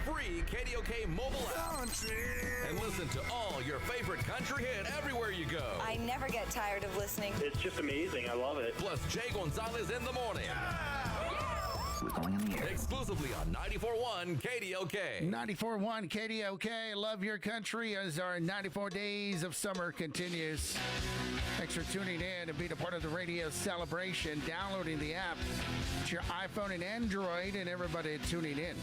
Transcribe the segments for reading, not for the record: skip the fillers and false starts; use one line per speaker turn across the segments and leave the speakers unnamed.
free KDLK mobile app. And listen to all your favorite country hit everywhere you go.
I never get tired of listening.
It's just amazing. I love it.
Plus Jay Gonzalez in the morning.
We're going in the air.
Exclusively on 94.1 KDLK.
94.1 KDLK. Love your country as our 94 days of summer continues. Thanks for tuning in and being a part of the radio celebration. Downloading the app to your iPhone and Android, and everybody tuning in.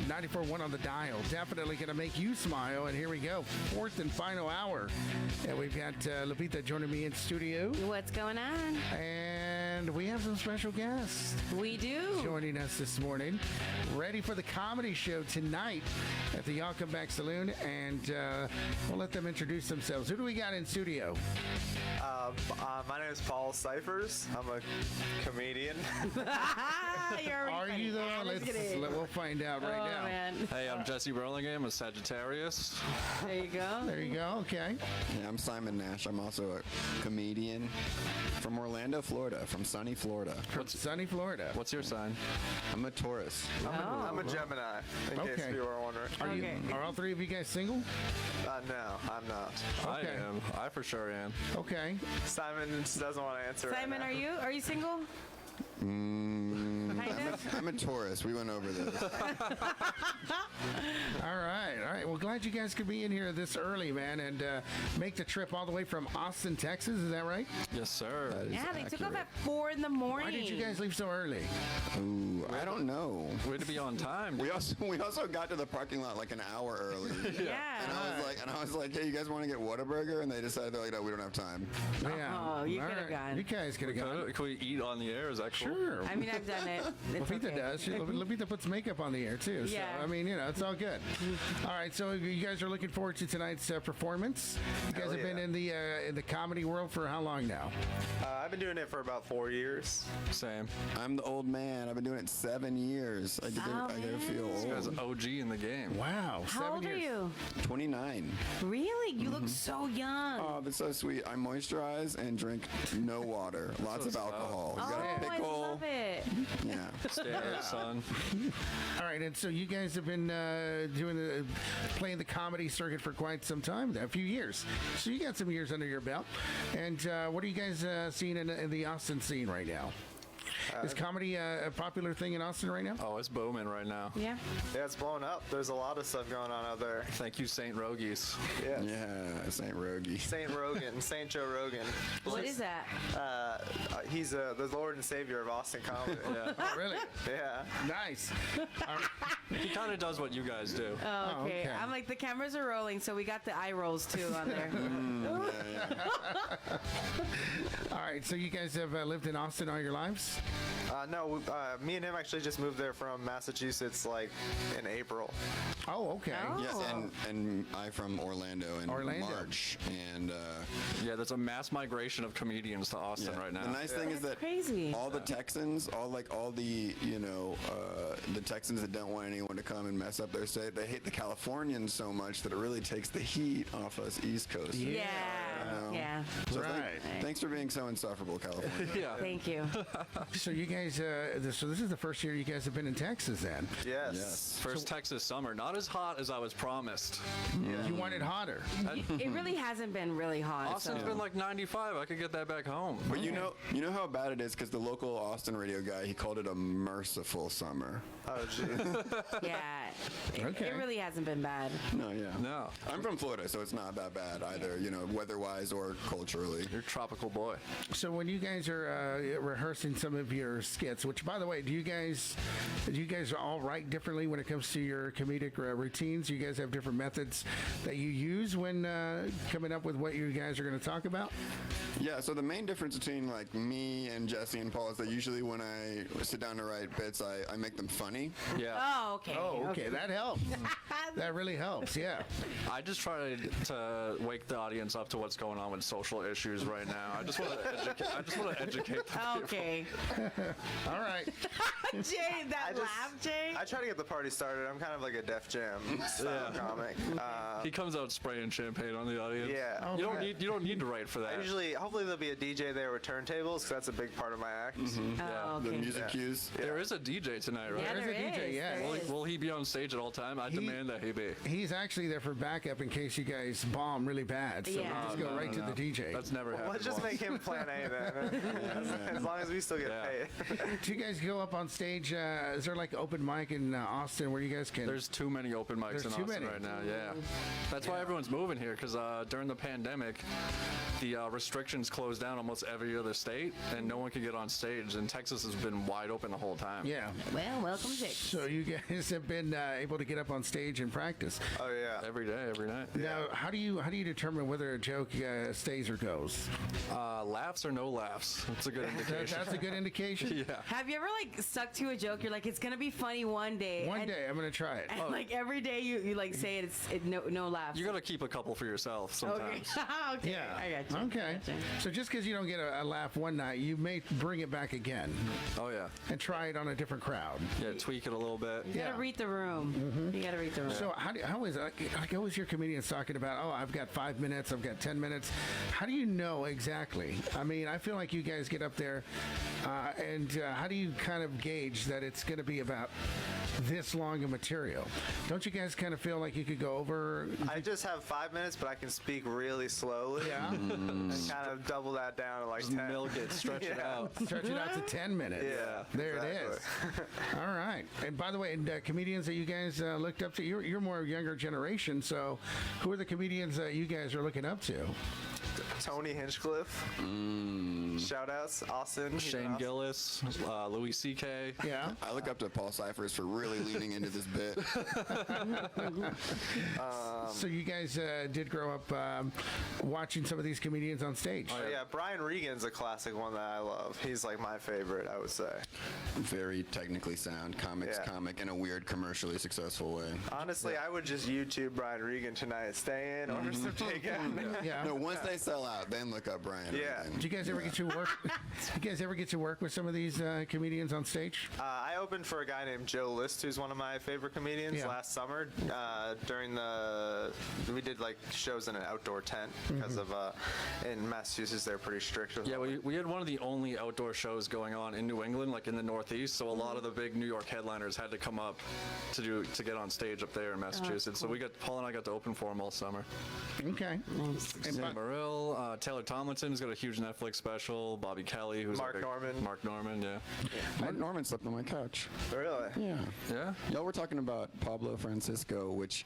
94.1 on the dial. Definitely going to make you smile. And here we go. Fourth and final hour. And we've got Lupita joining me in studio.
What's going on?
And we have some special guests.
We do.
Joining us this morning. Ready for the comedy show tonight at the Y'all Come Back Saloon. And we'll let them introduce themselves. Who do we got in studio?
My name is Paul Cyphers. I'm a comedian.
Are you though? We'll find out right now.
Man.
Hey, I'm Jesse Burlingame, a Sagittarius.
There you go.
There you go. Okay.
Yeah, I'm Simon Nash. I'm also a comedian from Orlando, Florida, from sunny Florida.
From sunny Florida.
What's your sign?
I'm a Taurus.
I'm a Gemini, in case you were wondering.
Are all three of you guys single?
No, I'm not.
Okay.
I am. I for sure am.
Okay.
Simon just doesn't want to answer.
Simon,
right now.
are you single?
I'm a Taurus. We went over this.
All right. Well, glad you guys could be in here this early, man, and make the trip all the way from Austin, Texas. Is that right?
Yes, sir.
Yeah, they took off at 4 in the morning.
Why did you guys leave so early?
Ooh, I don't know.
We had to be on time.
We also got to the parking lot like an hour early.
Yeah.
And I was like, hey, you guys want to get Whataburger? And they decided, they're like, no, we don't have time.
Yeah.
Oh, you
All
could have gone.
You guys could have gone.
Can we eat on the air? Is that cool?
Sure.
I mean, I've done it. It's
Lupita
okay.
does. Lupita puts makeup on the air too.
Yeah.
So I mean, it's all good. All right. So you guys are looking forward to tonight's performance. You guys have been in the comedy world for how long now?
I've been doing it for about 4 years.
Same.
I'm the old man. I've been doing it 7 years. I get to feel
This guy's
old.
OG in the game.
Wow.
How old are you?
29.
Really? You look so young.
Oh, that's so sweet. I moisturize and drink no water. Lots of alcohol. You got a
I
pickle.
love it.
Yeah.
Stay out, son.
All right. And so you guys have been playing the comedy circuit for quite some time, a few years. So you got some years under your belt. And what are you guys seeing in the Austin scene right now? Is comedy a popular thing in Austin right now?
Oh, it's booming right now.
Yeah.
Yeah, it's blowing up. There's a lot of stuff going on out there.
Thank you, St. Rogies.
Yeah, St. Rogie.
St. Rogan, St. Joe Rogan.
What is that?
He's the Lord and Savior of Austin comedy.
Yeah.
Oh, really?
Yeah.
Nice.
He kind of does what you guys do.
Oh, okay.
okay.
I'm like, the cameras are rolling, so we got the eye rolls too on there.
All right. So you guys have lived in Austin all your lives?
No, me and him actually just moved there from Massachusetts like in April.
Oh, okay.
Oh.
Yes, and I from Orlando in March. And
Yeah, there's a mass migration of comedians to Austin right now.
the nice thing is that
crazy.
all the Texans, all the the Texans that don't want anyone to come and mess up their state, they hate the Californians so much that it really takes the heat off us East Coast.
Yeah. Yeah.
So
Right.
thanks for being so insufferable, California.
Yeah.
Thank you.
So you guys, so this is the first year you guys have been in Texas then?
Yes.
First Texas summer. Not as hot as I was promised.
You want it hotter.
It really hasn't been really hot.
Austin's
so.
been like 95. I could get that back home.
But you know how bad it is because the local Austin radio guy, he called it a merciful summer.
Oh, geez.
Yeah.
Okay.
It really hasn't been bad.
No, yeah.
No.
I'm from Florida, so it's not that bad either, weather-wise or culturally.
You're a tropical boy.
So when you guys are rehearsing some of your skits, which by the way, do you guys all write differently when it comes to your comedic routines? You guys have different methods that you use when coming up with what you guys are going to talk about?
Yeah, so the main difference between like me and Jesse and Paul is that usually when I sit down to write bits, I make them funny.
Yeah.
Oh, okay.
Oh, okay. That helps. That really helps, yeah.
I just try to wake the audience up to what what's going on with social issues right now. I just want to educate the people.
Okay.
All right.
Jay, that laugh, Jay.
I try to get the party started. I'm kind of like a Def Jam style comic.
He comes out spraying champagne on the audience.
Yeah.
You don't need to write for that.
Hopefully there'll be a DJ there with turntables, because that's a big part of my act.
Oh,
The
okay.
music cues.
There is a DJ tonight, right?
Yeah,
There's a
there
DJ,
is,
yeah.
there is.
Will he be on stage at all time? I demand that he be.
He's actually there for backup in case you guys bomb really bad. So
Yeah.
we'll just go right to the DJ.
That's never happened.
Let's just make him plan A then. As long as we still get paid.
Do you guys go up on stage? Is there like open mic in Austin where you guys can?
There's too many open mics
There's
in
too
Austin
many.
right now. Yeah, that's why everyone's moving here, because during the pandemic, the restrictions closed down almost every other state, and no one could get on stage. And Texas has been wide open the whole time.
Yeah.
Well, welcome, Jake.
So you guys have been able to get up on stage and practice.
Oh, yeah.
Every day, every night.
Now, how do you determine whether a joke stays or goes?
Laughs or no laughs. That's a good indication.
That's a good indication.
Yeah.
Have you ever like stuck to a joke? You're like, it's gonna be funny one day.
One day I'm gonna try it.
And like every day you like say it, no laughs.
You got to keep a couple for yourself
Okay.
sometimes.
Okay.
Yeah.
I got you.
Okay.
Gotcha.
So just because you don't get a laugh one night, you may bring it back again
Oh yeah.
and try it on a different crowd.
Yeah, tweak it a little bit.
You gotta read the room. You gotta read the room.
So how is like always your comedians talking about? Oh, I've got 5 minutes. I've got 10 minutes. How do you know exactly? I mean, I feel like you guys get up there, and how do you kind of gauge that it's going to be about this long of material? Don't you guys kind of feel like you could go over?
I just have 5 minutes, but I can speak really slowly.
Yeah.
And kind of double that down to like
Just
10.
milk it, stretch it out.
Stretch it out to 10 minutes.
Yeah,
There it
exactly.
is. All right. And by the way, comedians that you guys looked up to, you're more younger generation, so who are the comedians that you guys are looking up to?
Tony Hinchcliffe. Shout outs. Austin. He's
Shane
awesome.
Gillis, Louis C.K.
Yeah.
I look up to Paul Cyphers for really leaning into this bit.
So you guys did grow up watching some of these comedians on stage.
Oh, yeah, Brian Regan's a classic one that I love. He's like my favorite, I would say.
Very technically sound, comic, in a weird commercially successful way.
Honestly, I would just YouTube Brian Regan tonight. Stay in or some takeout.
Yeah.
No, once they sell out, then look up Brian.
Yeah.
Regan.
Did you guys ever get to work? You guys ever get to work with some of these comedians on stage?
I opened for a guy named Joe List, who's one of my favorite comedians,
Yeah.
last summer. We did like shows in an outdoor tent because of in Massachusetts they're pretty strict with
Yeah, we had one of the only outdoor shows going on in New England, like in the Northeast. So a lot of the big New York headliners had to come up to get on stage up there in Massachusetts. So Paul and I got to open for them all summer.
Okay. And
Sam Morrill, Taylor Tomlinson's got a huge Netflix special. Bobby Kelly, who's
Mark Norman.
Mark Norman, yeah.
Mark Norman slept on my couch.
Really?
Yeah.
Yeah?
Y'all were talking about Pablo Francisco, which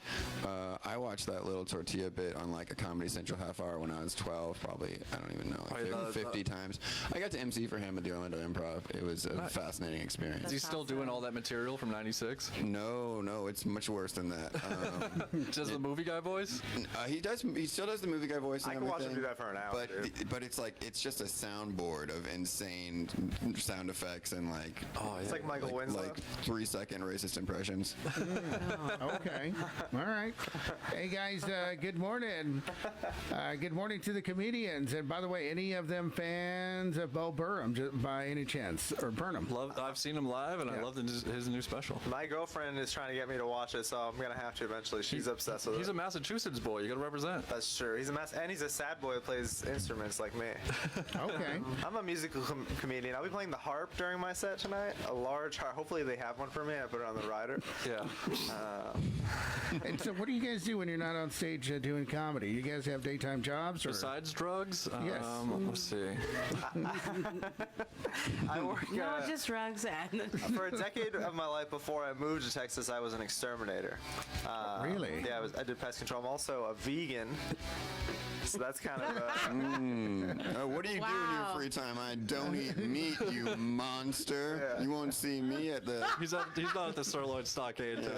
I watched that little tortilla bit on like a Comedy Central half hour when I was 12, probably, I don't even know, like 50 times. I got to MC for him at the Orlando Improv. It was a fascinating experience.
Is he still doing all that material from '96?
No, it's much worse than that.
Does the movie guy voice?
He still does the movie guy voice and
I can watch him
everything,
do that for an hour,
But it's just a soundboard of insane sound effects and like
It's like Michael Winslow.
like 3-second racist impressions.
okay. All right. Hey guys, good morning. Good morning to the comedians. And by the way, any of them fans of Bo Burnham by any chance, or Burnham?
I've seen him live, and I love his new special.
My girlfriend is trying to get me to watch it, so I'm going to have to eventually. She's obsessed with it.
He's a Massachusetts boy. You got to represent.
That's true. He's a sad boy who plays instruments like me.
Okay.
I'm a musical comedian. I'll be playing the harp during my set tonight. A large harp. Hopefully they have one for me. I put it on the rider.
Yeah.
And so, what do you guys do when you're not on stage doing comedy? You guys have daytime jobs, or
Besides drugs,
Yes.
Let's see.
I work.
No, just drugs and
For a decade of my life before I moved to Texas, I was an exterminator.
Really?
Yeah, I did pest control. I'm also a vegan. So that's kind of
What do you do in your free time? I don't eat meat, you monster.
Yeah.
You won't see me at the...
He's not at the sirloin stockade today.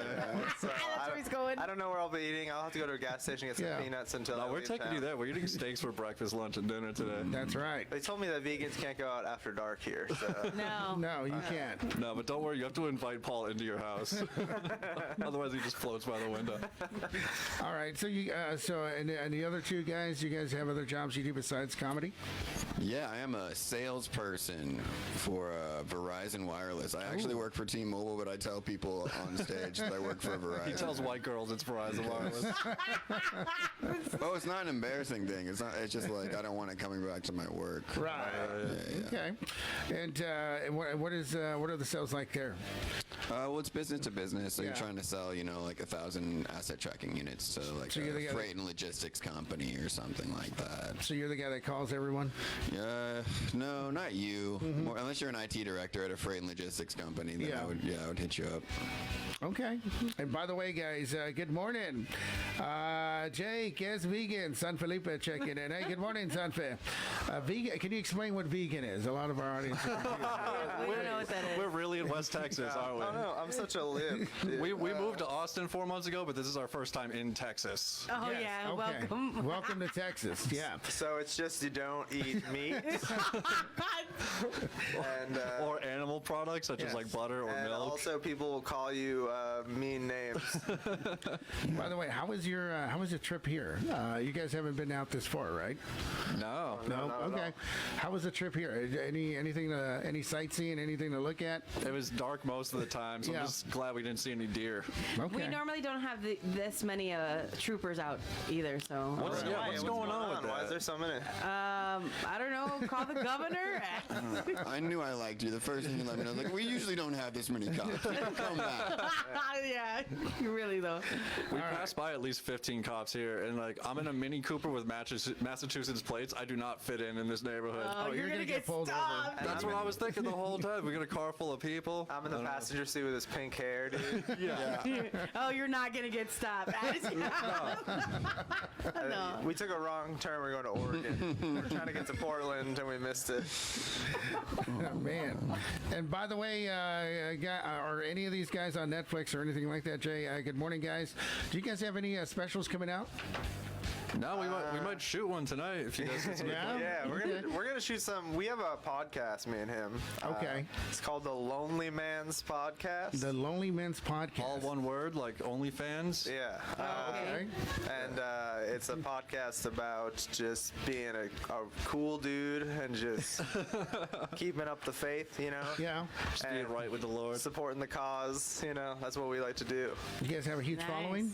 So
That's where he's going.
I don't know where I'll be eating. I'll have to go to a gas station and get some peanuts until
No,
I
we're
leave
taking
town.
you there. We're eating steaks for breakfast, lunch, and dinner today.
That's right.
They told me that vegans can't go out after dark here. So.
No.
No, you can't.
No, but don't worry. You have to invite Paul into your house. Otherwise, he just floats by the window.
All right. So and the other two guys, you guys have other jobs you do besides comedy?
Yeah, I am a salesperson for Verizon Wireless. I actually work for T-Mobile, but I tell people on stage that I work for Verizon.
He tells white girls it's Verizon Wireless.
Oh, it's not an embarrassing thing. It's not. It's just like I don't want it coming back to my work.
Right. Okay. And what are the sales like there?
Well, it's business to business. So
Yeah.
you're trying to sell, like 1,000 asset tracking units to like
So you're the
a
guy
freight and logistics company or something like that.
So you're the guy that calls everyone?
No, not you. More, unless you're an IT director at a freight and logistics company, then I would hit you up.
Okay. And by the way, guys, good morning. Jake, yes, vegan. San Felipe checking in. Hey, good morning, Sanfe. Vegan. Can you explain what vegan is? A lot of our audience are confused.
We don't know what that is.
We're really in West Texas, aren't we?
I don't know. I'm such a lib. Dude.
We moved to Austin 4 months ago, but this is our first time in Texas.
Oh,
Yes,
yeah.
okay.
Welcome.
Welcome to Texas. Yeah.
So it's just you don't eat meat and
Or animal products such as like butter or
and
milk.
also people will call you mean names.
By the way, how was your trip here? You guys haven't been out this far, right?
No.
No.
not at
Okay. How was the trip here? Any sightseeing? Anything to look at?
It was dark most of the time, so
Yeah.
I'm just glad we didn't see any deer.
Okay.
We normally don't have this many troopers out either, so.
What's going on with
Why is
that?
there so many?
I don't know. Call the governor.
I knew I liked you. The first thing you let me know, like, we usually don't have this many cops. Come back.
Yeah, really though.
We passed by at least 15 cops here, and like I'm in a Mini Cooper with Massachusetts plates. I do not fit in this neighborhood.
Oh, you're gonna get
pulled
stopped.
over.
That's what I was thinking the whole time. We got a car full of people.
I'm in the passenger seat with his pink hair, dude.
Oh, you're not gonna get stopped. No.
We took a wrong turn. We're going to Oregon. We're trying to get to Portland, and we missed it.
Oh, man. And by the way, are any of these guys on Netflix or anything like that, Jay? Good morning, guys. Do you guys have any specials coming out?
No, we might shoot one tonight if you guys get some.
Yeah, we're gonna shoot some. We have a podcast, me and him.
Okay.
It's called the Lonely Man's Podcast.
The Lonely Men's Podcast.
All one word, like OnlyFans.
Yeah.
Okay.
And it's a podcast about just being a cool dude and just keeping up the faith,
Yeah.
Just being right with the Lord.
supporting the cause, that's what we like to do.
You guys have a huge
Nice.
following?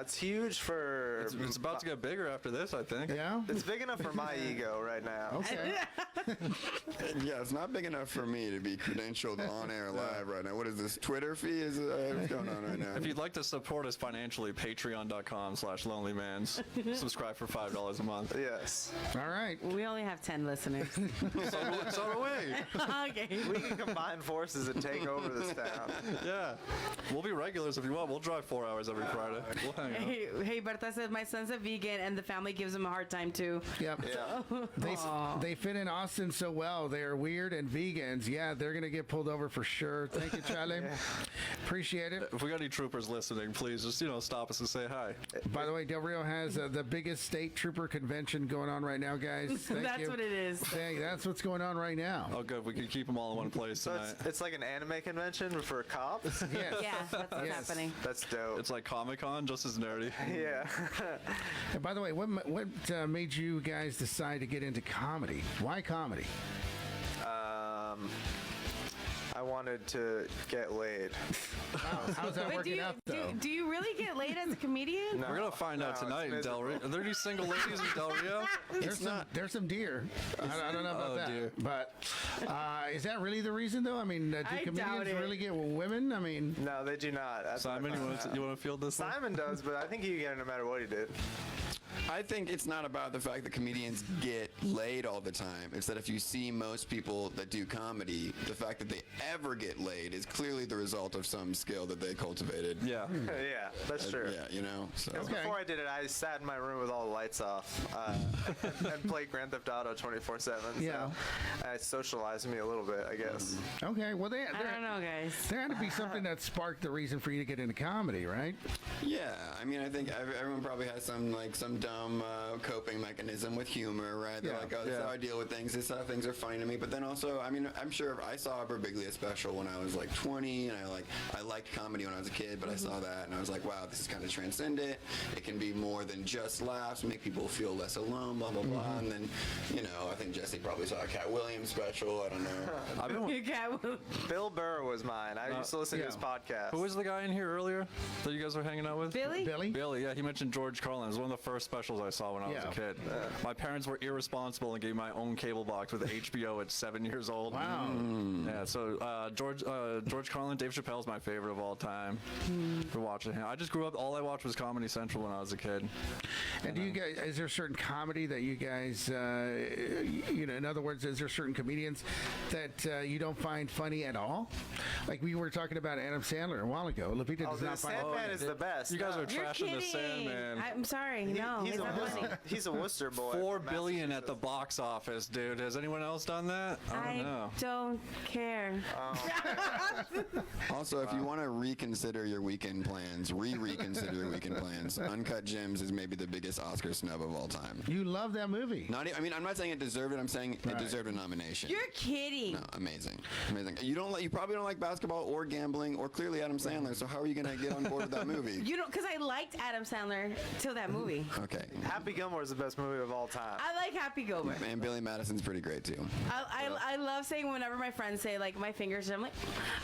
It's huge for...
It's about to get bigger after this, I think.
Yeah.
It's big enough for my ego right now.
Okay.
Yeah, it's not big enough for me to be credentialed on air live right now. What is this, Twitter fee? What's going on right now?
If you'd like to support us financially, patreon.com/lonelymans. Subscribe for $5 a month.
Yes.
All right.
We only have 10 listeners.
So do we.
Okay.
We can combine forces and take over this town.
Yeah. We'll be regulars if you want. We'll drive 4 hours every Friday. We'll hang out.
Hey, Berta says my son's a vegan and the family gives him a hard time too.
Yep.
Yeah.
They fit in Austin so well. They are weird and vegans. Yeah, they're going to get pulled over for sure. Thank you, Charlie. Appreciate it.
If we got any troopers listening, please just stop us and say hi.
By the way, Del Rio has the biggest state trooper convention going on right now, guys. Thank
That's
you.
what it is.
That's what's going on right now.
Oh, good. We can keep them all in one place
So
tonight.
it's like an anime convention but for cops?
Yes.
Yeah, that's what's
Yes.
happening.
That's dope.
It's like Comic-Con, just as nerdy.
Yeah.
And by the way, what made you guys decide to get into comedy? Why comedy?
I wanted to get laid.
How's that
But
working out, though?
do you really get laid as a comedian?
No.
We're going to find out
No,
tonight in
it's
Del Rio. Are there any single ladies in Del Rio?
There's some deer. I don't know about
Oh,
that.
dear.
But is that really the reason, though? I mean, do
I doubt
comedians
it.
really get women? I mean,
No, they do not. That's
Simon,
what I
you
found
want to field this one?
Simon does, but I think he can get it no matter what he did.
I think it's not about the fact that comedians get laid all the time. It's that if you see most people that do comedy, the fact that they ever get laid is clearly the result of some skill that they cultivated.
Yeah.
Yeah, that's true.
Yeah, you know. So.
Before I did it, I sat in my room with all the lights off and played Grand Theft Auto 24/7.
Yeah.
So it socialized me a little bit, I guess.
Okay, well,
I don't know, guys.
there had to be something that sparked the reason for you to get into comedy, right?
Yeah, I mean, I think everyone probably has some dumb coping mechanism with humor, right? They're
Yeah.
like, oh, this is how I deal with things. This is how things are funny to me. But then also, I mean, I'm sure I saw a Birbiglia special when I was like 20, and I liked comedy when I was a kid, but I saw that and I was like, wow, this is kind of transcendent. It can be more than just laughs, make people feel less alone, blah, blah, blah. And then, I think Jesse probably saw a Cat Williams special. I don't know.
You can't.
Bill Burr was mine. I used to listen to his podcast.
Who was the guy in here earlier that you guys were hanging out with?
Billy?
Billy, yeah, he mentioned George Carlin. It was one of the first specials I saw when I was a kid. My parents were irresponsible and gave me my own cable box with HBO at 7 years old.
Wow.
Yeah, so George Carlin, Dave Chappelle's my favorite of all time. For watching him, I just grew up. All I watched was Comedy Central when I was a kid.
And do you guys? Is there certain comedy that you guys? In other words, is there certain comedians that you don't find funny at all? Like we were talking about Adam Sandler a while ago. Lupita does
the
not find.
Sandman is the best.
You guys are
You're
trashing
kidding.
the Sandman.
I'm sorry. No,
he's
not funny.
He's a Worcester boy.
$4 billion at the box office, dude. Has anyone else done that? I don't know.
Don't care.
Also, if you want to reconsider your weekend plans, reconsider your weekend plans, Uncut Gems is maybe the biggest Oscar snub of all time.
You love that movie.
I mean, I'm not saying it deserved it. I'm saying it deserved a nomination.
You're kidding.
No, amazing. You probably don't like basketball or gambling or clearly Adam Sandler. So how are you going to get on board with that movie?
You don't, because I liked Adam Sandler till that movie.
Okay.
Happy Gilmore is the best movie of all time.
I like Happy Gilmore.
And Billy Madison's pretty great too.
I love saying whenever my friends say like my fingers, I'm like,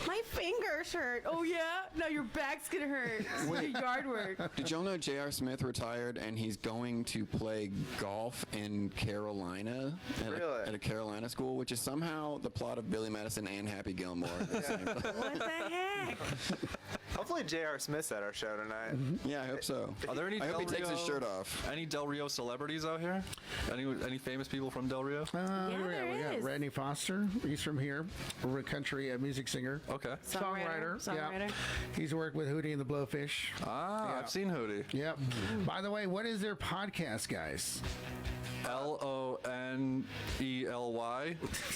my fingers hurt. Oh yeah, no, your back's gonna hurt. It's your yard work.
Did y'all know J.R. Smith retired and he's going to play golf in Carolina at a Carolina school, which is somehow the plot of Billy Madison and Happy Gilmore.
What the heck?
Hopefully J.R. Smith's at our show tonight.
Yeah, I hope so.
Are there any?
I hope he
Del
takes his
Rio-
shirt off.
Any Del Rio celebrities out here? Any famous people from Del Rio?
We got
is.
Randy Foster. He's from here. We're a country music singer.
Okay.
Songwriter. Yeah.
Songwriter.
He's worked with Hootie and the Blowfish.
Ah, I've seen Hootie.
Yep. By the way, what is their podcast, guys?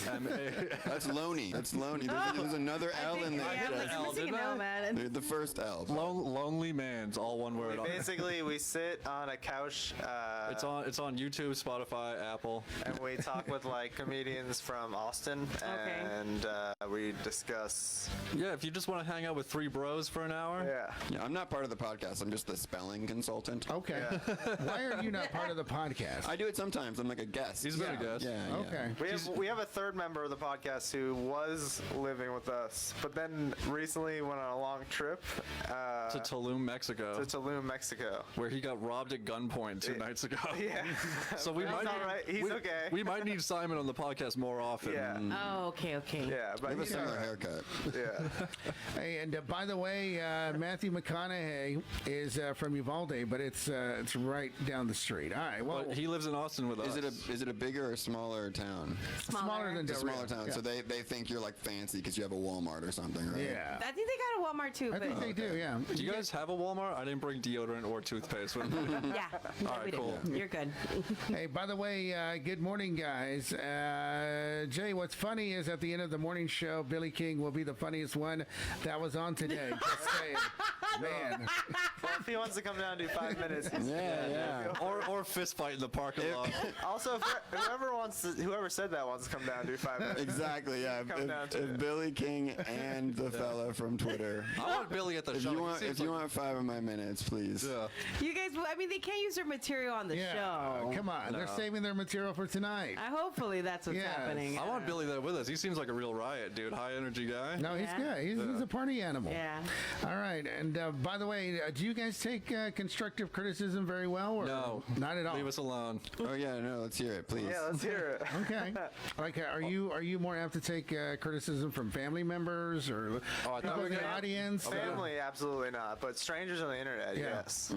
Lonely.
That's Loney. That's Loney. There's another L in there.
Yeah,
L,
I'm missing
didn't
an
I?
L, man.
The first L.
Lonely Man's all one word.
Basically, we sit on a couch.
It's on YouTube, Spotify, Apple.
And we talk with like comedians from Austin, and we discuss.
Yeah, if you just want to hang out with three bros for an hour.
Yeah.
I'm not part of the podcast. I'm just the spelling consultant.
Okay. Why are you not part of the podcast?
I do it sometimes. I'm like a guest.
He's been a guest.
Yeah.
Okay.
We have a third member of the podcast who was living with us, but then recently went on a long trip
To Tulum, Mexico.
to Tulum, Mexico.
Where he got robbed at gunpoint 2 nights ago.
Yeah.
So we
He's
might.
all right. He's okay.
We might need Simon on the podcast more often.
Yeah.
Oh, okay.
Yeah,
You
but
have a
he's
similar
all right.
haircut.
Yeah.
Hey, and by the way, Matthew McConaughey is from Uvalde, but it's right down the street. All right. Well,
But he lives in Austin with us.
Is it a bigger or smaller town?
smaller than
It's a
Del Rio.
smaller town,
Yeah.
so they think you're like fancy because you have a Walmart or something, right?
Yeah.
I think they got a Walmart too.
I
But
think they do. Yeah.
Do you guys have a Walmart? I didn't bring deodorant or toothpaste with me.
yeah,
All right,
we do.
cool.
You're good.
Hey, by the way, good morning, guys. Jay, what's funny is at the end of the morning show, Billy King will be the funniest one that was on today. Just saying. Man.
Well, if he wants to come down and do 5 minutes,
Yeah.
or fist fight in the parking lot.
Also, whoever said that wants to come down and do 5 minutes.
Exactly. Yeah.
Come down to
If
it.
Billy King and the fella from Twitter.
I want Billy at the
If
show.
you
He
want,
seems
if you
like-
want 5 of my minutes, please.
Yeah.
You guys, I mean, they can't use their material on the
Yeah.
show.
Come on. They're saving their material for tonight.
Hopefully that's what's
Yes.
happening.
I want Billy there with us. He seems like a real riot, dude. High energy guy.
No, he's
Yeah.
good. He's a party animal.
Yeah.
All right. And by the way, do you guys take constructive criticism very well? Or
No.
Not at all.
Leave us alone.
Oh yeah, no, let's hear it, please.
Yeah, let's hear it.
Okay. Like, are you more apt to take criticism from family members or
Oh, I thought
people
we were
in the
gonna-
audience?
Are
Family, absolutely not. But strangers on the internet, yes.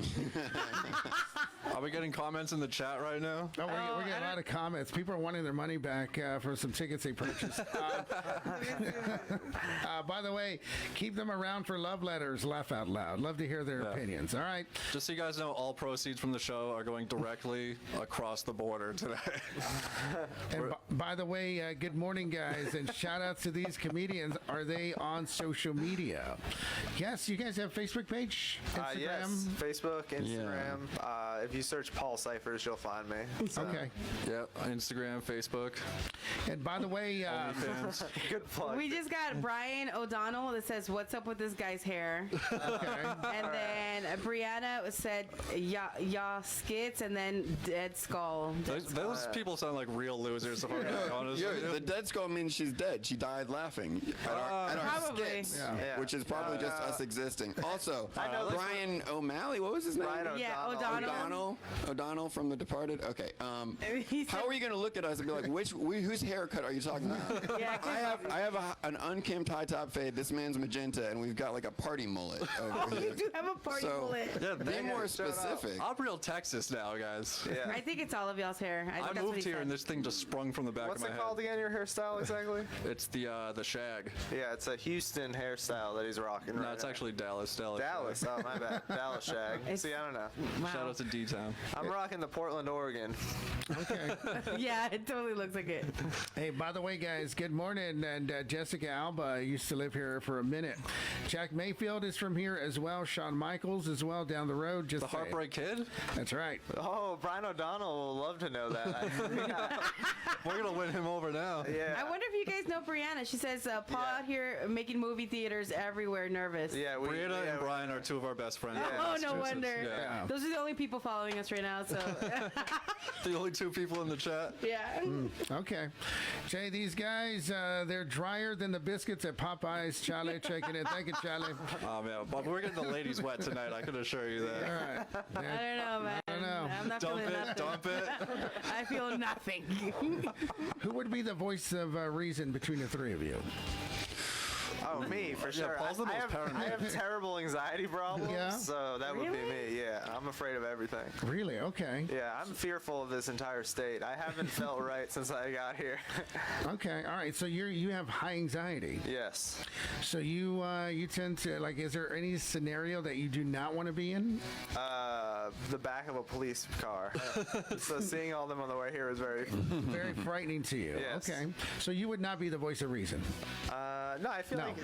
Are we getting comments in the chat right now?
Oh, we're getting a lot of comments. People are wanting their money back for some tickets they purchased. By the way, keep them around for love letters. Laugh out loud. Love to hear their opinions. All right.
Just so you guys know, all proceeds from the show are going directly across the border today.
And by the way, good morning, guys, and shout out to these comedians. Are they on social media? Yes, you guys have a Facebook page, Instagram?
Yes, Facebook, Instagram. If you search Paul Cyphers, you'll find me. So.
Okay.
Yep, Instagram, Facebook.
And by the way,
Good plug.
We just got Brian O'Donnell that says, "What's up with this guy's hair?"
okay.
And then Brianna said, "Ya skits," and then Dead Skull.
Those people sound like real losers, if I'm being honest.
The dead skull means she's dead. She died laughing at our
Probably.
skits,
Yeah.
which is probably just us existing. Also,
I know
Brian O'Malley, what was his name?
Brian O'Donnell.
O'Donnell from The Departed. Okay.
He said-
How are you going to look at us and be like, whose haircut are you talking about?
Yeah,
I have an unkempt high top fade. This man's magenta, and we've got like a party mullet over here.
you do have a party bullet.
Yeah,
Be more specific.
I'm real Texas now, guys.
Yeah.
I think it's all of y'all's hair. I, think
I
that's what
moved
he
here
said.
and this thing just sprung from the back
What's
of my
it called
head.
again, your hairstyle exactly?
It's the shag.
Yeah, it's a Houston hairstyle that he's rocking
No,
right
it's
now.
actually Dallas.
Dallas. Oh, my bad. Dallas shag. See, I don't know.
Wow.
Shout out to D-Town.
I'm rocking the Portland, Oregon.
Okay.
Yeah, it totally looks like it.
Hey, by the way, guys, good morning. And Jessica Alba used to live here for a minute. Jack Mayfield is from here as well. Shawn Michaels as well down the road. Just
The Heartbreak Kid?
That's right.
Oh, Brian O'Donnell will love to know that.
We're going to win him over now.
Yeah.
I wonder if you guys know Brianna. She says, Paul out here making movie theaters everywhere, nervous.
Yeah,
Brianna and Brian are two of our best friends.
Yeah.
in
Oh, no
Massachusetts.
wonder.
Yeah.
Those are the only people following us right now, so
The only two people in the chat.
yeah.
Okay. Jay, these guys, they're drier than the biscuits at Popeye's. Charlie, checking in. Thank you, Charlie.
Oh, man. But we're getting the ladies wet tonight, I can assure you
All
that.
right.
I don't know, man.
I don't know.
I'm not
Dump
feeling
it,
nothing.
dump it.
I feel nothing.
Who would be the voice of reason between the three of you?
Oh, me, for sure.
Paul's the
I
most
have
paranoid.
terrible anxiety problems,
Yeah?
so that would be
Really?
me. Yeah, I'm afraid of everything.
Really? Okay.
Yeah, I'm fearful of this entire state. I haven't felt right since I got here.
Okay. All right. So you have high anxiety.
Yes.
So you tend to like. Is there any scenario that you do not want to be in?
The back of a police car. So seeing all them on the way here was very...
Very frightening to you.
Yes.
Okay. So you would not be the voice of reason.
No, I feel
No.
like...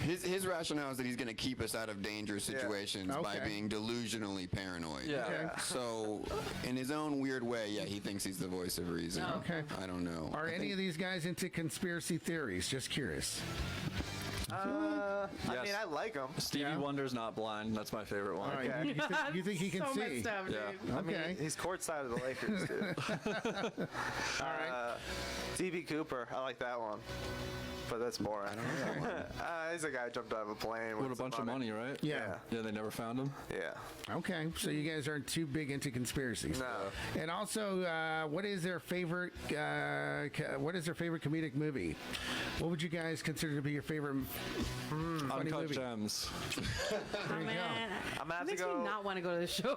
His rationale is that he's going to keep us out of dangerous situations by
Okay.
being delusionally paranoid.
Yeah.
Okay.
So, in his own weird way, yeah, he thinks he's the voice of reason.
Okay.
I don't know.
Are
I
any
think-
of these guys into conspiracy theories? Just curious.
I
Yes.
mean, I like them.
Stevie
Yeah.
Wonder's Not Blind. That's my favorite one.
All right.
Okay.
You think he can
so
see?
messed up, dude.
Yeah.
I mean,
Okay.
he's courtside of the Lakers, dude.
All right.
D.B. Cooper, I like that one. But that's boring. I don't know. He's a guy who jumped out of a plane
With a
some
bunch of money, right?
Yeah.
Yeah, they never found him.
Yeah.
Okay. So you guys aren't too big into conspiracies.
No.
And also, what is their favorite? What is their favorite comedic movie? What would you guys consider to be your favorite funny
Uncut
movie?
Gems.
Oh, man.
I'm gonna have
It
to
makes
go
me not want to go to the show.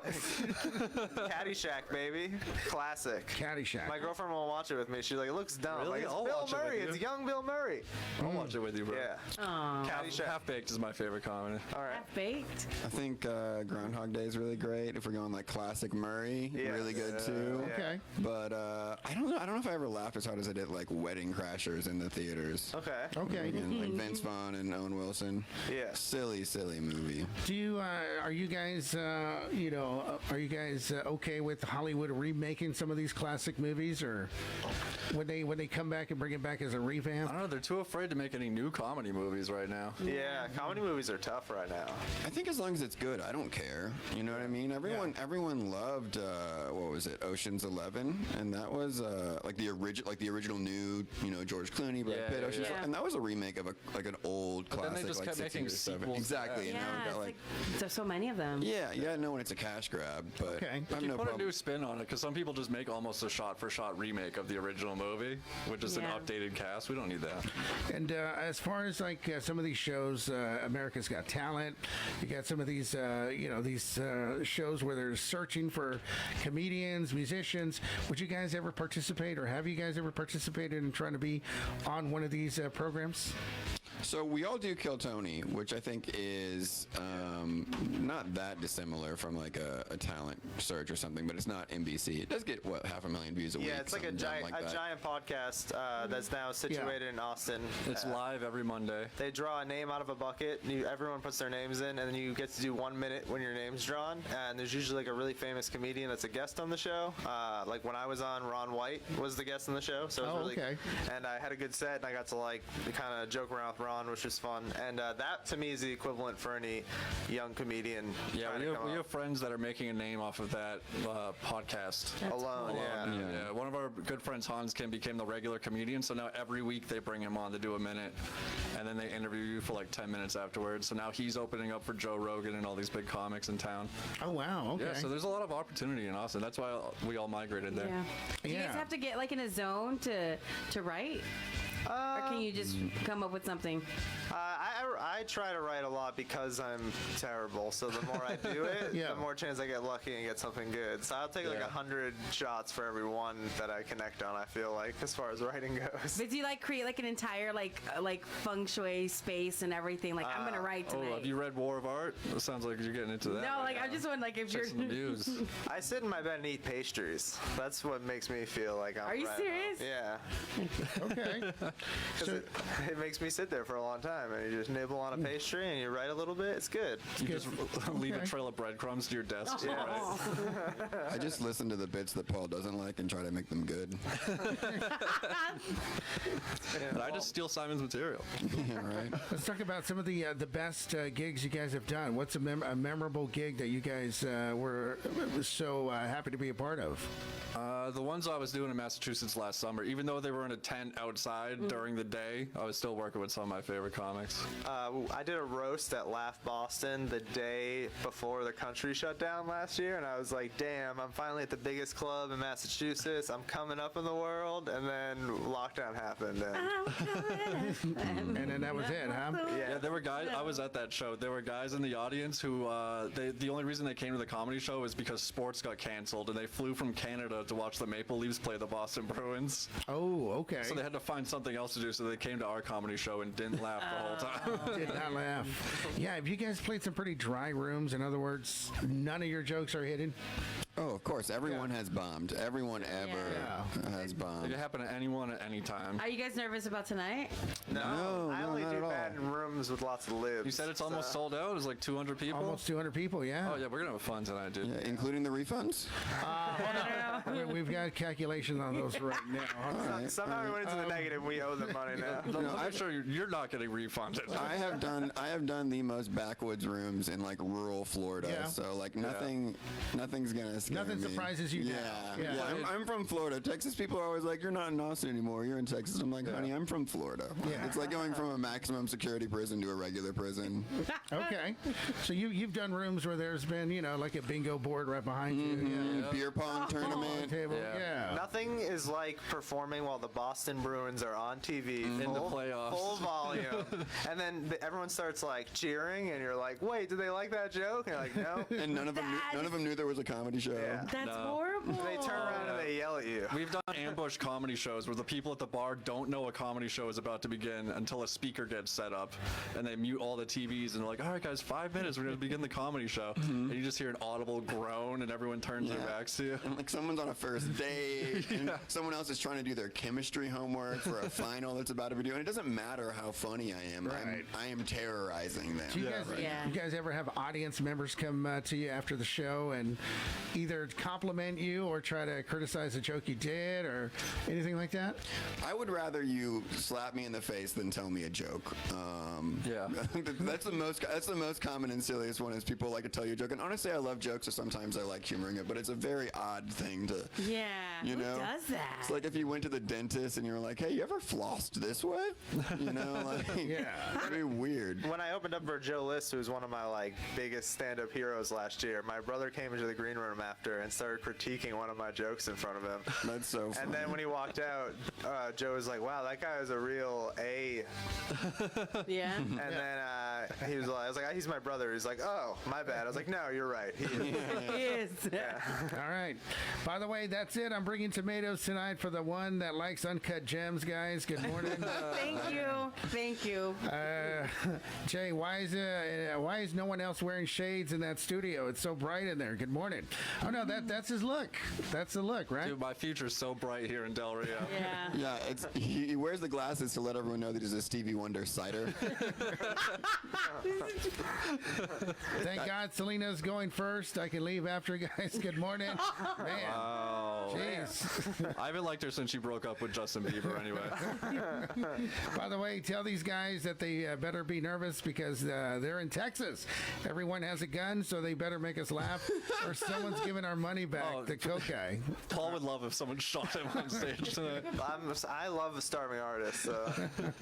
Caddyshack, baby. Classic.
Caddyshack.
My girlfriend won't watch it with me. She's like, it looks dumb.
Really?
Like, it's
I'll
Bill
watch it with
Murray.
you.
It's young Bill Murray.
I'll watch it with you, bro.
Yeah.
Aw.
Half Baked is my favorite comedy.
All right.
Half-baked.
I think Groundhog Day is really great. If we're going like classic Murray,
Yeah.
really good too.
Yeah.
Okay.
But I don't know. I don't know if I ever laughed as hard as I did like Wedding Crashers in the theaters.
Okay.
Okay.
And like Vince Vaughn and Owen Wilson.
Yeah.
Silly movie.
Do you are you guys okay with Hollywood remaking some of these classic movies, or when they come back and bring it back as a revamp?
I don't know. They're too afraid to make any new comedy movies right now.
Yeah, comedy movies are tough right now.
I think as long as it's good, I don't care. You know what I mean? Everyone loved what was it, Ocean's 11, and that was like the original new, George Clooney, Brad
Yeah,
Pitt,
yeah,
Ocean's
yeah.
11, and that was a remake of an old
But
classic.
then they just
like
kept
60s
making
or 70s.
sequels to
Exactly.
that.
And now
Yeah,
we got
it's
like
there's so many of them.
Yeah, you gotta know when it's a cash grab, but
Okay.
I have
You
no
put
problem.
a new spin on it, because some people just make almost a shot-for-shot remake of the original movie with just an
Yeah.
updated cast. We don't need that.
And as far as like some of these shows, America's Got Talent, you got some of these, these shows where they're searching for comedians, musicians. Would you guys ever participate, or have you guys ever participated in trying to be on one of these programs?
So we all do Kill Tony, which I think is not that dissimilar from like a talent search or something, but it's not NBC. It does get, what, 500,000 views a week?
Yeah, it's like a
something
giant,
like that.
giant podcast that's now situated in Austin.
It's live every Monday.
They draw a name out of a bucket. Everyone puts their names in, and then you get to do 1 minute when your name's drawn. And there's usually like a really famous comedian that's a guest on the show. Like when I was on, Ron White was the guest on the show. So it was really,
okay.
And I had a good set, and I got to like kind of joke around with Ron, which was fun. And that to me is the equivalent for any young comedian.
Yeah,
trying
we
to
have,
come
we
up
have friends that are making a name off of that podcast.
alone. Yeah.
Yeah, one of our good friends, Hans Kim, became the regular comedian, so now every week they bring him on to do a minute, and then they interview you for like 10 minutes afterwards. So now he's opening up for Joe Rogan and all these big comics in town.
Oh wow, okay.
Yeah, so there's a lot of opportunity in Austin. That's why we all migrated there.
Yeah. Do you
Yeah.
guys have to get like in a zone to write? Or can you just come up with something?
I try to write a lot because I'm terrible. So the more I do it,
Yeah.
the more chance I get lucky and get something good. So I'll take like
Yeah.
100 shots for every one that I connect on. I feel like as far as writing goes.
But do you like create like an entire like feng shui space and everything? Like I'm gonna write tonight.
Oh, have you read War of Art? It sounds like you're getting into that.
No,
right
like
now.
I just want like if
Check
you're.
some reviews.
I sit in my bed and eat pastries. That's what makes me feel like I'm.
Are you
writing.
serious?
Yeah.
Okay.
'Cause it makes me sit there for a long time, and you just nibble on a pastry and you write a little bit. It's good.
You just leave
Okay.
a trail of breadcrumbs to your desk.
Oh.
Right?
I just listen to the bits that Paul doesn't like and try to make them good.
And I just steal Simon's material.
Yeah, right.
Let's talk about some of the best gigs you guys have done. What's a memorable gig that you guys were so happy to be a part of?
The ones I was doing in Massachusetts last summer, even though they were in a tent outside during the day, I was still working with some of my favorite comics.
I did a roast at Laugh Boston the day before the country shut down last year, and I was like, damn, I'm finally at the biggest club in Massachusetts. I'm coming up in the world, and then lockdown happened. And
And then that was it, huh?
Yeah, there were guys. I was at that show. There were guys in the audience who the only reason they came to the comedy show is because sports got canceled, and they flew from Canada to watch the Maple Leafs play the Boston Bruins.
Oh, okay.
So they had to find something else to do. So they came to our comedy show and didn't laugh the whole time.
Did not laugh. Yeah, have you guys played some pretty dry rooms? In other words, none of your jokes are hidden?
Oh, of course. Everyone has bombed. Everyone ever has
It
bombed.
could happen to anyone at any time.
Are you guys nervous about tonight?
no, I only
not
do
at all.
bad in rooms with lots of libs.
You said it's almost sold out. It's like 200 people.
Almost 200 people, yeah.
Oh yeah, we're gonna have fun tonight, dude.
Yeah, including the refunds?
We've got calculations on those right now.
Somehow we went into the negative. We owe them money now.
I'm sure you're not getting refunded.
I have done the most backwoods rooms in like rural Florida,
Yeah.
so like nothing's gonna scare
Nothing
me.
surprises you now.
Yeah,
Yeah.
I'm from Florida. Texas people are always like, "You're not in Austin anymore. You're in Texas." I'm like, "Honey, I'm from Florida."
Yeah.
It's like going from a maximum security prison to a regular prison.
Okay. So you've done rooms where there's been, like a bingo board right behind you. Yeah.
Beer pong tournament.
Table.
Yeah.
Yeah.
Nothing is like performing while the Boston Bruins are on TV
In the playoffs.
full volume, and then everyone starts like cheering, and you're like, "Wait, did they like that joke?" And you're like, "No."
And none of them knew there was a comedy show.
Yeah.
That's horrible.
They turn around and they yell at you.
We've done ambush comedy shows where the people at the bar don't know a comedy show is about to begin until a speaker gets set up, and they mute all the TVs and they're like, "All right, guys, 5 minutes, we're gonna begin the comedy show," and you just hear an audible groan, and everyone turns their backs to you.
And like someone's on a first date, and someone else is trying to do their chemistry homework for a final that's about to be due. And it doesn't matter how funny I am.
Right.
I am terrorizing them.
Do you guys ever have audience members come to you after the show and either compliment you or try to criticize a joke you did or anything like that?
I would rather you slap me in the face than tell me a joke.
Yeah.
That's the most common and silliest one is people like to tell you a joke. And honestly, I love jokes, so sometimes I like humoring it, but it's a very odd thing to,
Yeah.
you know?
Who does that?
It's like if you went to the dentist and you were like, hey, you ever flossed this way? You know, like,
Yeah.
it'd be weird.
When I opened up for Joe List, who was one of my like biggest stand-up heroes last year, my brother came into the green room after and started critiquing one of my jokes in front of him.
That's so funny.
And then when he walked out, Joe was like, "Wow, that guy is a real A."
Yeah.
And then he was like, "I was like, he's my brother." He's like, "Oh, my bad." I was like, "No, you're right." He is.
He is.
All right. By the way, that's it. I'm bringing tomatoes tonight for the one that likes uncut gems, guys. Good morning.
Thank you. Thank you.
Jay, why is no one else wearing shades in that studio? It's so bright in there. Good morning. Oh no, that's his look. That's the look, right?
Dude, my future's so bright here in Del Rio.
Yeah.
Yeah, he wears the glasses to let everyone know that he's a Stevie Wonder cider.
Thank God Selena's going first. I can leave after, guys. Good morning. Man.
Wow.
Jeez.
I haven't liked her since she broke up with Justin Bieber anyway.
By the way, tell these guys that they better be nervous because they're in Texas. Everyone has a gun, so they better make us laugh or someone's giving our money back, the coke guy.
Paul would love if someone shot him on stage tonight.
I love a starving artist, so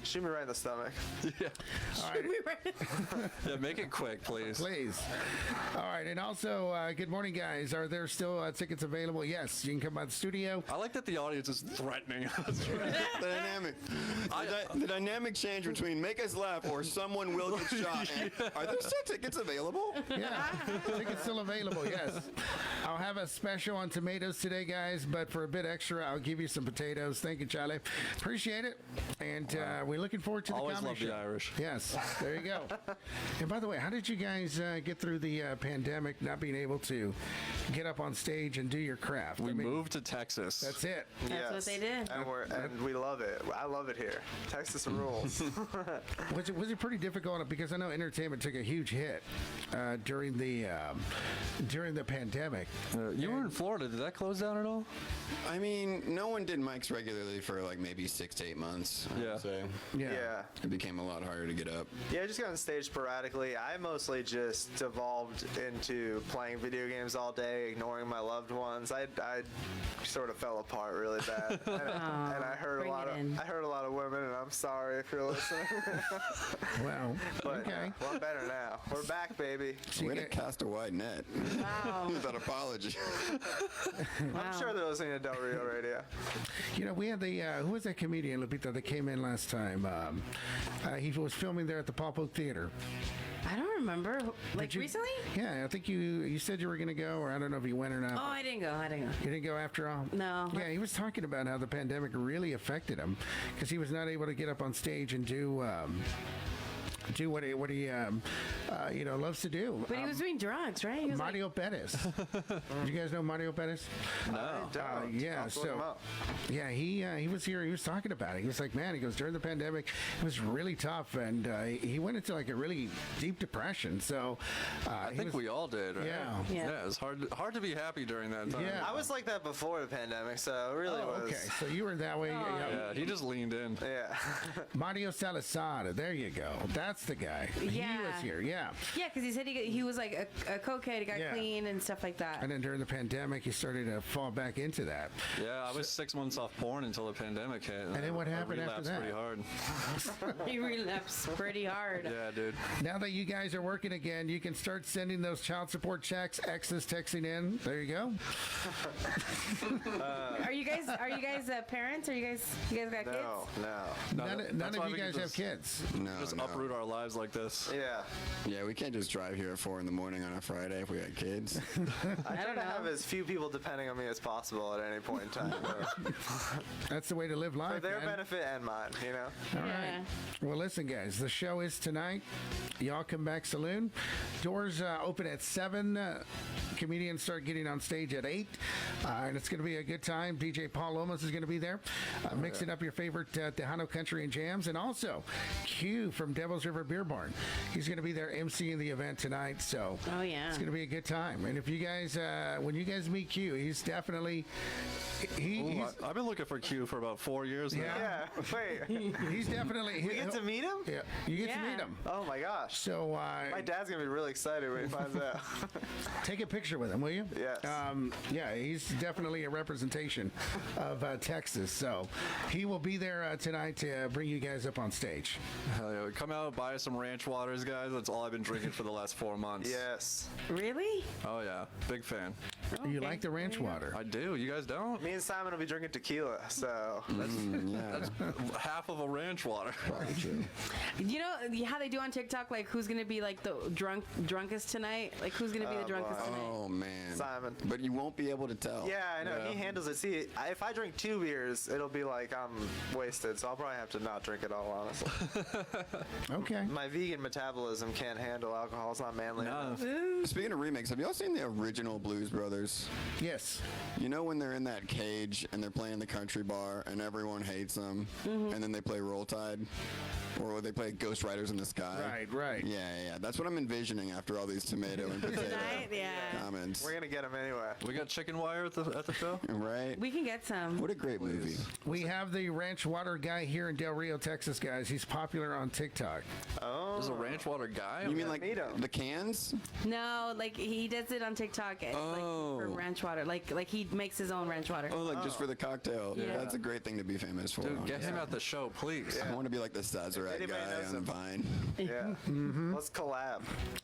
shoot me right in the stomach.
Yeah.
All right.
Yeah, make it quick, please.
Please. All right. And also, good morning, guys. Are there still tickets available? Yes. You can come by the studio.
I like that the audience is threatening us.
The dynamic. The dynamic change between make us laugh or someone will get shot. And are there still tickets available?
Yeah. Tickets still available. Yes. I'll have a special on tomatoes today, guys, but for a bit extra, I'll give you some potatoes. Thank you, Charlie. Appreciate it. And we're looking forward to the
Always
comedy
love
show.
the Irish.
Yes. There you go. And by the way, how did you guys get through the pandemic, not being able to get up on stage and do your craft?
We moved to Texas.
That's it.
That's what they did.
And we love it. I love it here. Texas rules.
Was it pretty difficult? Because I know entertainment took a huge hit during the pandemic.
You were in Florida. Did that close down at all?
I mean, no one did mics regularly for like maybe 6 to 8 months. I would say.
Yeah.
It became a lot harder to get up.
Yeah, I just got on stage sporadically. I mostly just devolved into playing video games all day, ignoring my loved ones. I sort of fell apart really bad, and I hurt a lot of women, and I'm sorry if you're listening.
Wow.
But
Okay.
well, I'm better now. We're back, baby.
Way to cast a wide net.
Wow.
That apology.
I'm sure they're listening to Del Rio Radio.
You know, we had the who was that comedian, Lupita, that came in last time? He was filming there at the Pop Oak Theater.
I don't remember. Like
you-
recently?
Yeah, I think you said you were going to go, or I don't know if you went or not.
Oh, I didn't go.
You didn't go after all?
No.
Yeah, he was talking about how the pandemic really affected him because he was not able to get up on stage and do what he loves to do.
But he was doing drugs, right? He was like,
Mario Bettis. Did you guys know Mario Bettis?
No.
Yeah,
I'll look him up.
yeah, he was here. He was talking about it. He was like, man, he goes, during the pandemic, it was really tough, and he went into like a really deep depression. So
I think we all did, right?
Yeah.
Yeah.
It was hard to be happy during that time.
Yeah.
I was like that before the pandemic, so it really was.
Okay, so you were that way.
Yeah, he just leaned in.
Yeah.
Mario Salazar. There you go. That's the guy. He
Yeah.
was here. Yeah.
Yeah, because he said he was like a cokehead. He got
Yeah.
clean and stuff like that.
And then during the pandemic, he started to fall back into that.
Yeah, I was 6 months off porn until the pandemic hit.
And then what happened
I
after
relapsed
that?
pretty hard.
He relapsed pretty hard.
Yeah, dude.
Now that you guys are working again, you can start sending those child support checks. X is texting in. There you go.
Are you guys parents? Are you guys got kids?
No.
None
that's
of
why
you
we can
guys have
just-
kids.
No,
Just
no.
uproot our lives like this.
Yeah.
Yeah, we can't just drive here at 4 in the morning on a Friday if we had kids.
I try
don't
to
know.
have as few people depending on me as possible at any point in time.
That's the way to live life.
For their
man.
benefit and mine, you know?
All right. Well, listen, guys. The show is tonight. Y'all come back saloon. Doors open at 7 comedians start getting on stage at 8, and it's going to be a good time. DJ Paul Lomas is going to be there, mixing up your favorite Tejano country and jams, and also Q from Devil's River Beer Barn. He's going to be there emceeing the event tonight, so
Oh, yeah.
it's going to be a good time. And if you guys, when you guys meet Q, he's definitely
I've been looking for Q for about 4 years now.
Yeah.
Wait.
he's definitely
We get to meet him?
yeah, you get to
Yeah.
meet him.
Oh my gosh.
So
My dad's gonna be really excited when he finds out.
take a picture with him, will you?
Yes.
Yeah, he's definitely a representation of Texas. So he will be there tonight to bring you guys up on stage.
Hell yeah. Come out, buy some ranch waters, guys. That's all I've been drinking for the last 4 months.
Yes.
Really?
Oh, yeah. Big fan.
You
Okay.
like the ranch water?
I do. You guys don't?
Me and Simon will be drinking tequila, so
That's half of a ranch water.
You know how they do on TikTok, like who's gonna be like the drunkest tonight? Like who's gonna be the drunkest tonight?
Oh man,
Simon.
But you won't be able to tell.
yeah, I know.
Yeah.
He handles it. See, if I drink 2 beers, it'll be like I'm wasted, so I'll probably have to not drink it all, honestly.
Okay.
My vegan metabolism can't handle alcohol. It's not manly enough.
Speaking of remakes, have y'all seen the original Blues Brothers?
Yes.
You know when they're in that cage and they're playing the country bar and everyone hates them, and then they play Roll Tide, or they play Ghost Riders in the Sky.
Right.
Yeah. That's what I'm envisioning after all these tomato and potato
Tonight? Yeah.
comments.
We're gonna get him anyway.
We got chicken wire at the show?
Right?
We can get some.
What a great movie.
We have the ranch water guy here in Del Rio, Texas, guys. He's popular on TikTok.
There's a ranch water guy?
You mean like
meet 'em.
the cans?
No, like he does it on TikTok. It's like for ranch water. Like he makes his own ranch water.
Oh, like just for the cocktail.
Yeah.
That's a great thing to be famous for.
Dude, get
honestly.
him at the show, please.
I want to be like the Sazerac
Anybody
guy
knows
on
him.
Vine.
Yeah. Let's collab.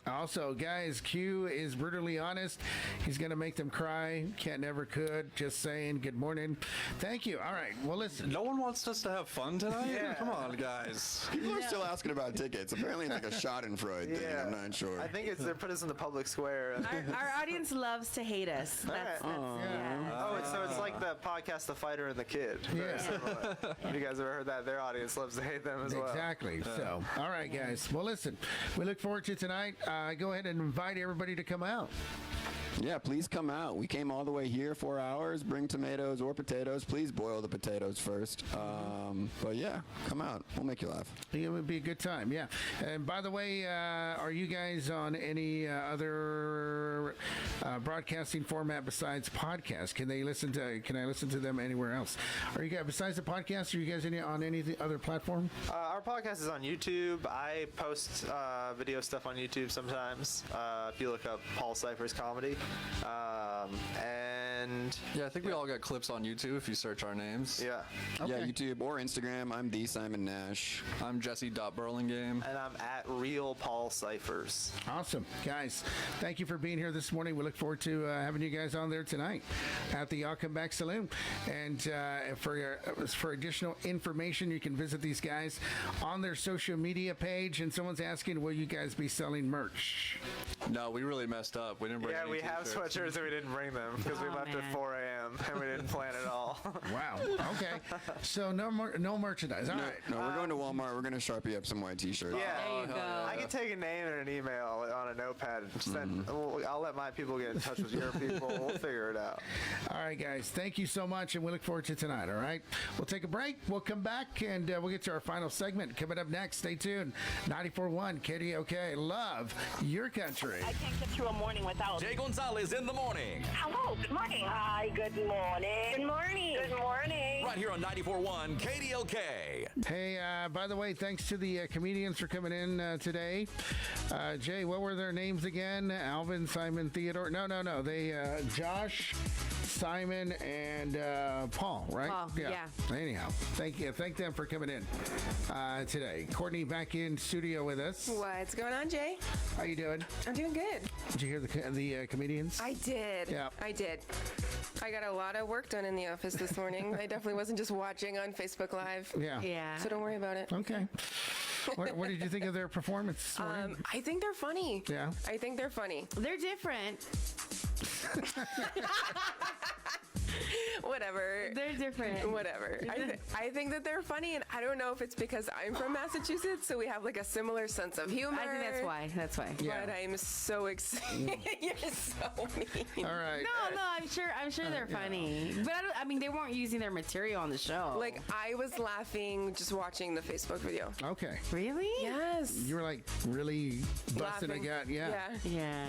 Also, guys, Q is brutally honest. He's going to make them cry. Can't, never could. Just saying. Good morning. Thank you. All right. Well, listen.
No one wants us to have fun tonight?
Yeah.
Come on, guys.
People are still asking about tickets. Apparently, it's like a Schadenfreude thing.
Yeah.
I'm not sure.
I think they put us in the public square.
Our audience loves to hate us. That's yeah.
So it's like the podcast, The Fighter and the Kid. Very
Yeah.
similar. Have you guys ever heard that? Their audience loves to hate them as well.
Exactly. So, all right, guys. Well, listen, we look forward to tonight. Go ahead and invite everybody to come out.
Yeah, please come out. We came all the way here, 4 hours. Bring tomatoes or potatoes. Please boil the potatoes first. But yeah, come out. We'll make you laugh.
It would be a good time, yeah. And by the way, are you guys on any other broadcasting format besides podcast? Can I listen to them anywhere else? Are you guys, besides the podcast, are you guys on any other platform?
Our podcast is on YouTube. I post video stuff on YouTube sometimes. If you look up Paul Cyphers Comedy. And
Yeah, I think we all got clips on YouTube if you search our names.
yeah.
Yeah, YouTube or Instagram. I'm the Simon Nash.
I'm Jesse.Burlingame.
And I'm at Real Paul Cyphers.
Awesome. Guys, thank you for being here this morning. We look forward to having you guys on there tonight at the I'll Come Back Saloon. And for additional information, you can visit these guys on their social media page. And someone's asking, will you guys be selling merch?
No, we really messed up. We didn't bring
Yeah,
any
we have
t-shirts.
sweatshirts and we didn't bring them because we
Oh,
left at
man.
4 a.m. and we didn't plan it all.
Wow. Okay. So no merchandise. All right.
No, we're going to Walmart. We're going to Sharpie up some white t-shirts.
Yeah.
There you go.
I can take a name and an email on a notepad and send. I'll let my people get in touch with your people. We'll figure it out.
All right, guys. Thank you so much, and we look forward to tonight. All right. We'll take a break. We'll come back, and we'll get to our final segment coming up next. Stay tuned. 94.1 KDLK. Love your country.
I can't get through a morning without.
Jay Gonzalez in the morning.
Hello, good morning. Hi, good morning. Good morning. Good morning.
Right here on 94.1 KDLK.
Hey, by the way, thanks to the comedians for coming in today. Jay, what were their names again? Alvin, Simon, Theodore? No. They, Josh, Simon, and Paul, right?
Paul, yeah.
Anyhow, thank them for coming in today. Courtney back in studio with us.
What's going on, Jay?
How you doing?
I'm doing good.
Did you hear the comedians?
I did.
Yeah.
I did. I got a lot of work done in the office this morning. I definitely wasn't just watching on Facebook Live.
Yeah.
Yeah.
So don't worry about it.
Okay. What did you think of their performance this morning?
I think they're funny.
Yeah.
I think they're funny.
They're different.
Whatever.
They're different.
Whatever. I think that they're funny, and I don't know if it's because I'm from Massachusetts, so we have like a similar sense of humor.
I think that's why. That's why.
But I'm so excited. You're so mean.
All right.
No, I'm sure they're funny. But I mean, they weren't using their material on the show.
Like, I was laughing just watching the Facebook video.
Okay.
Really?
Yes.
You were like really busting a gut. Yeah.
Yeah.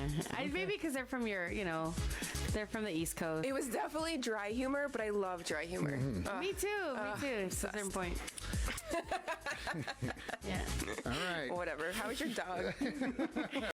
Maybe because they're from they're from the East Coast.
It was definitely dry humor, but I love dry humor.
Me too. It's a certain point. Yeah.
All right.
Whatever. How is your dog?